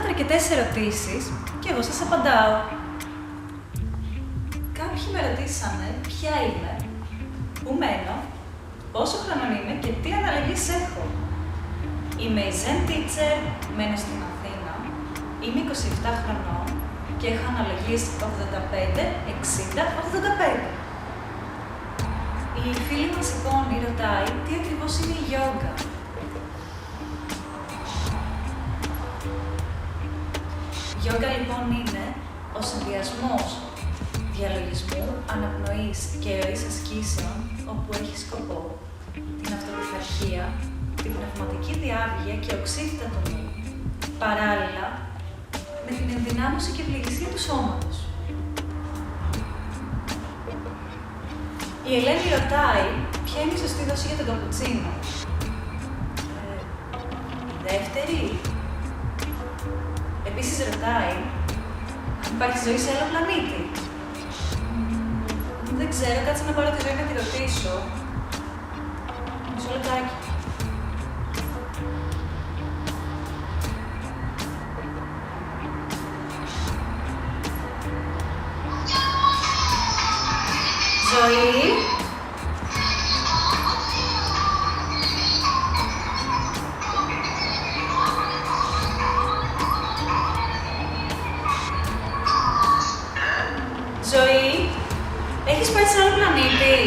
κάνετε αρκετές ερωτήσεις και εγώ σας απαντάω. Κάποιοι με ρωτήσανε ποια είμαι, πού μένω, πόσο χρονών είμαι και τι αναλλαγές έχω. Είμαι η Zen Teacher, μένω στην Αθήνα, είμαι 27 χρονών και έχω αναλογίες 85, 60, 85. Η φίλη μας λοιπόν ρωτάει τι ακριβώς είναι η γιόγκα. Η γιόγκα λοιπόν είναι ο συνδυασμός διαλογισμού, αναπνοής και ροής ασκήσεων, όπου έχει σκοπό την αυτοπιθαρχία, την πνευματική διάβγεια και οξύτητα του νου, παράλληλα με την ενδυνάμωση και ευλογησία του σώματος. Η Ελένη ρωτάει ποια είναι η σωστή δόση για τον καπουτσίνο. Δεύτερη. Επίσης ρωτάει αν υπάρχει ζωή σε άλλο πλανήτη. Δεν ξέρω, κάτσε να πάρω τη ζωή να τη ρωτήσω. Μισό λεπτάκι. Ζωή. Ζωή, έχεις πάει σε άλλο πλανήτη?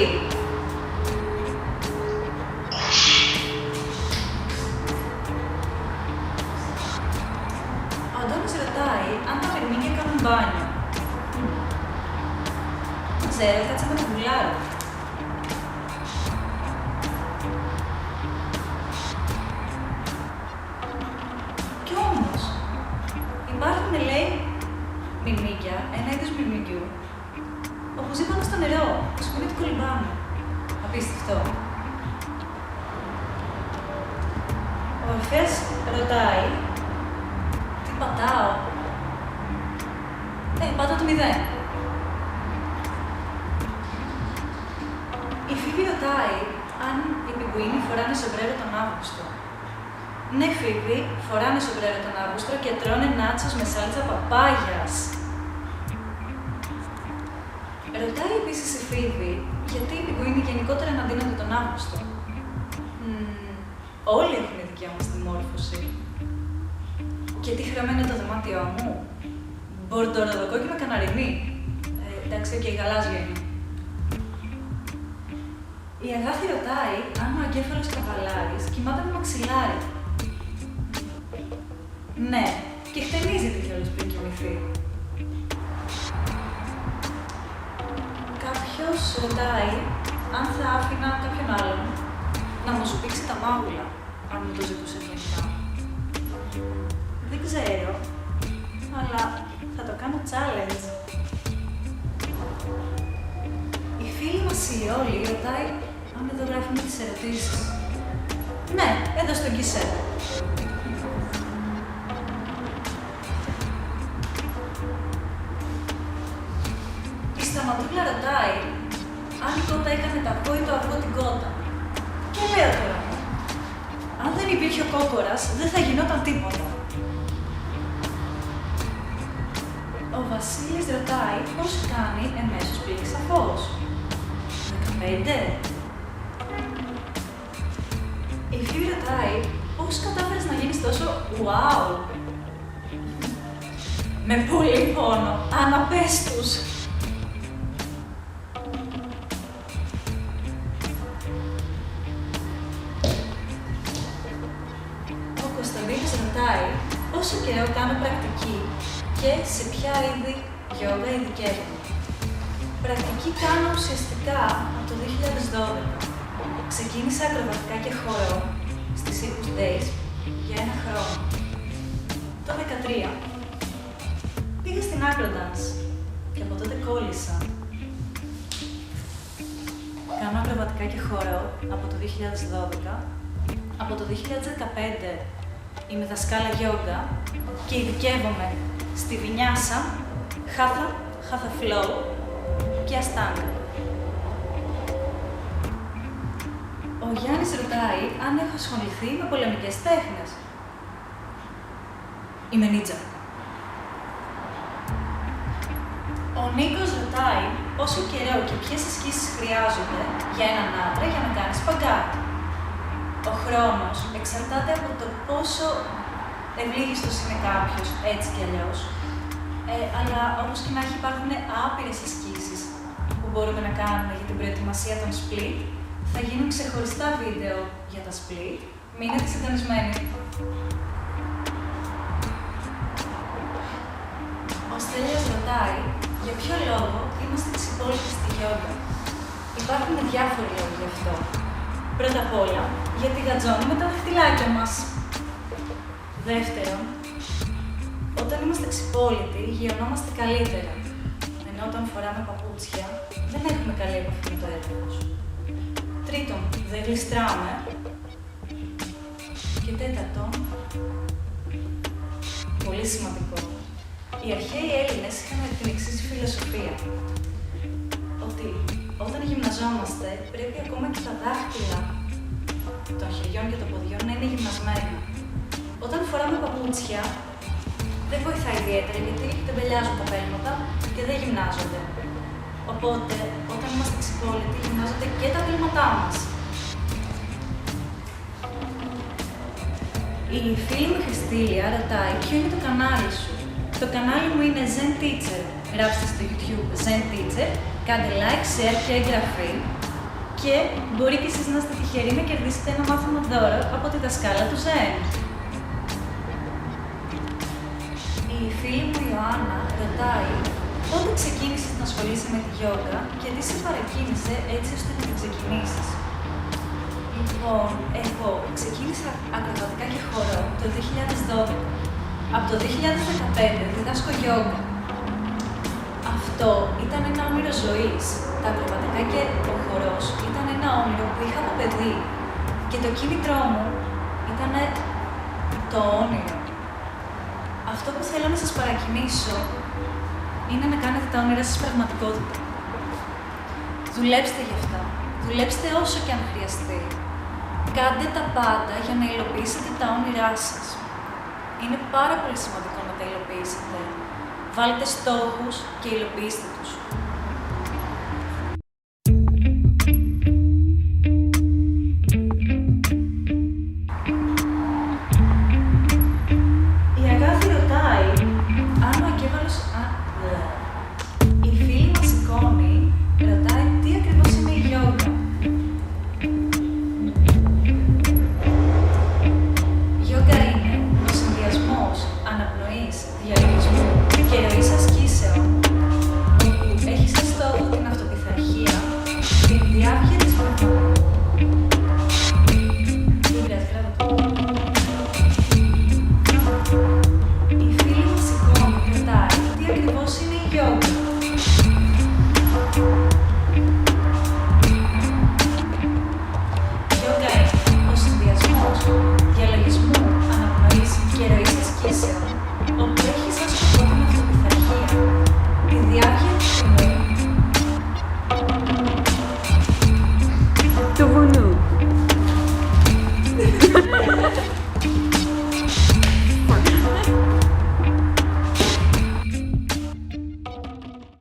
Ο Αντώνης ρωτάει αν τα περμήνια κάνουν μπάνιο. Δεν ξέρω, κάτσε να το γουλάρω. Κι όμως, υπάρχουν, λέει, μυρμήγκια, ένα είδος μυρμηγκιού, όπου ζει πάνω στο νερό, το σκουπί του κολυμπάμε. Απίστευτο. Ο Ορφέας ρωτάει τι πατάω. Πάτα το 0. Η Φίβη ρωτάει αν οι πιγκουίνοι φοράνε σομπρέρο τον Αύγουστο. Ναι, Φίβη, φοράνε σομπρέρο τον Αύγουστο και τρώνε νάτσος με σάλτσα παπάγιας. Ρωτάει επίσης η Φίβη γιατί οι πιγκουίνοι γενικότερα αναδύνονται τον Αύγουστο. Όλοι έχουν δικαίωμα στη μόρφωση. Και τι χρωμένο είναι το δωμάτιό μου. Μπορντοροδοκόκκινο καναρινή. Εντάξει, και η γαλάζια είναι. Η Αγάπη ρωτάει αν ο εγκέφαλος καβαλάρης κοιμάται με μαξιλάρι. Ναι, και χτενίζεται κιόλας πριν κοιμηθεί. Κάποιος ρωτάει αν θα άφηνα κάποιον άλλον να μου σουπίξει τα μάγουλα, αν μου το ζητούσε γενικά. Δεν ξέρω, αλλά θα το κάνω challenge. Η φίλη μας η Όλη ρωτάει αν εδώ γράφουμε τις ερωτήσεις. Ναι, εδώ στο γκισέ. Η Σταματούλα ρωτάει αν η κότα έκανε το αυγό ή το αυγό την κότα. Και λέω τώρα, αν δεν υπήρχε ο κόκορας, δεν θα γινόταν τίποτα. Ο Βασίλης ρωτάει πώς κάνει εμέσως πλήρης αφός. 15. Η Φίβη ρωτάει πώς κατάφερες να γίνεις τόσο wow. Με πολύ πόνο. Άννα, πες τους. Ο Κωνσταντίνος ρωτάει πόσο καιρό κάνω πρακτική και σε ποια είδη γιόγκα ειδικεύομαι. Πρακτική κάνω ουσιαστικά από το 2012. Ξεκίνησα ακροβατικά και χορό στις Circus Days για 1 χρόνο. Το 2013 πήγα στην Acrodance και από τότε κόλλησα. Κάνω ακροβατικά και χορό από το 2012. Από το 2015 είμαι δασκάλα γιόγκα και ειδικεύομαι στη Βινιάσα, Hatha Flow και Αστάνга. Ο Γιάννης ρωτάει αν έχω ασχοληθεί με πολεμικές τέχνες. Είμαι Νίτσα. Ο Νίκος ρωτάει πόσο καιρό και ποιες ασκήσεις χρειάζονται για έναν άντρα για να κάνει σπαγκάτι. Ο χρόνος εξαρτάται από το πόσο ευλίγιστος είναι κάποιος, έτσι κι αλλιώς. Αλλά όπως και να έχει, υπάρχουν άπειρες ασκήσεις που μπορούμε να κάνουμε για την προετοιμασία των split. Θα γίνουν ξεχωριστά βίντεο για τα split. Μείνετε συντονισμένοι. Ο Στέλιος ρωτάει για ποιο λόγο είμαστε ξυπόλυτοι στη γιόγκα. Υπάρχουν διάφοροι λόγοι γι' αυτό. Πρώτα απ' όλα, γιατί γατζώνουμε τα δαχτυλάκια μας. Δεύτερον, όταν είμαστε ξυπόλυτοι, γειωνόμαστε καλύτερα. Ενώ όταν φοράμε παπούτσια, δεν έχουμε καλή επαφή με το έδαφος. Τρίτον, δεν γλιστράμε. Και τέταρτον, πολύ σημαντικό, οι αρχαίοι Έλληνες είχαν την εξής φιλοσοφία. Ότι όταν γυμναζόμαστε, πρέπει ακόμα και τα δάχτυλα των χεριών και των ποδιών να είναι γυμνασμένα. Όταν φοράμε παπούτσια, δεν βοηθάει ιδιαίτερα γιατί τεμπελιάζουν τα πέλματα και δεν γυμνάζονται. Οπότε, όταν είμαστε ξυπόλυτοι, γυμνάζονται και τα πέλματά μας. Η φίλη μου Χριστίλια ρωτάει ποιο είναι το κανάλι σου. Το κανάλι μου είναι Zen Teacher. Γράψτε στο YouTube Zen Teacher, κάντε like, share και εγγραφή και μπορεί και εσείς να είστε τυχεροί να κερδίσετε ένα μάθημα δώρο από τη δασκάλα του Zen. Η φίλη μου Ιωάννα ρωτάει πότε ξεκίνησες να ασχολείσαι με τη γιόγκα και τι σε παρακίνησε έτσι ώστε να την ξεκινήσεις. Λοιπόν, εγώ ξεκίνησα ακροβατικά και χορό το 2012. Από το 2015 διδάσκω γιόγκα. Αυτό ήταν ένα όνειρο ζωής. Τα ακροβατικά και ο χορός ήταν ένα όνειρο που είχα από παιδί. Και το κίνητρό μου ήταν το όνειρο. Αυτό που θέλω να σας παρακινήσω είναι να κάνετε τα όνειρά σας πραγματικότητα. Δουλέψτε γι' αυτά. Δουλέψτε όσο και αν χρειαστεί. Κάντε τα πάντα για να υλοποιήσετε τα όνειρά σας. Είναι πάρα πολύ σημαντικό να τα υλοποιήσετε. Βάλτε στόχους και υλοποιήστε τους. Η Αγάπη ρωτάει αν ο Ακέβαλος... Η φίλη μας η Κόνη ρωτάει τι ακριβώς είναι η γιόγκα. Γιόγκα είναι ο συνδυασμός αναπνοής, διαλογισμού και ροής ασκήσεων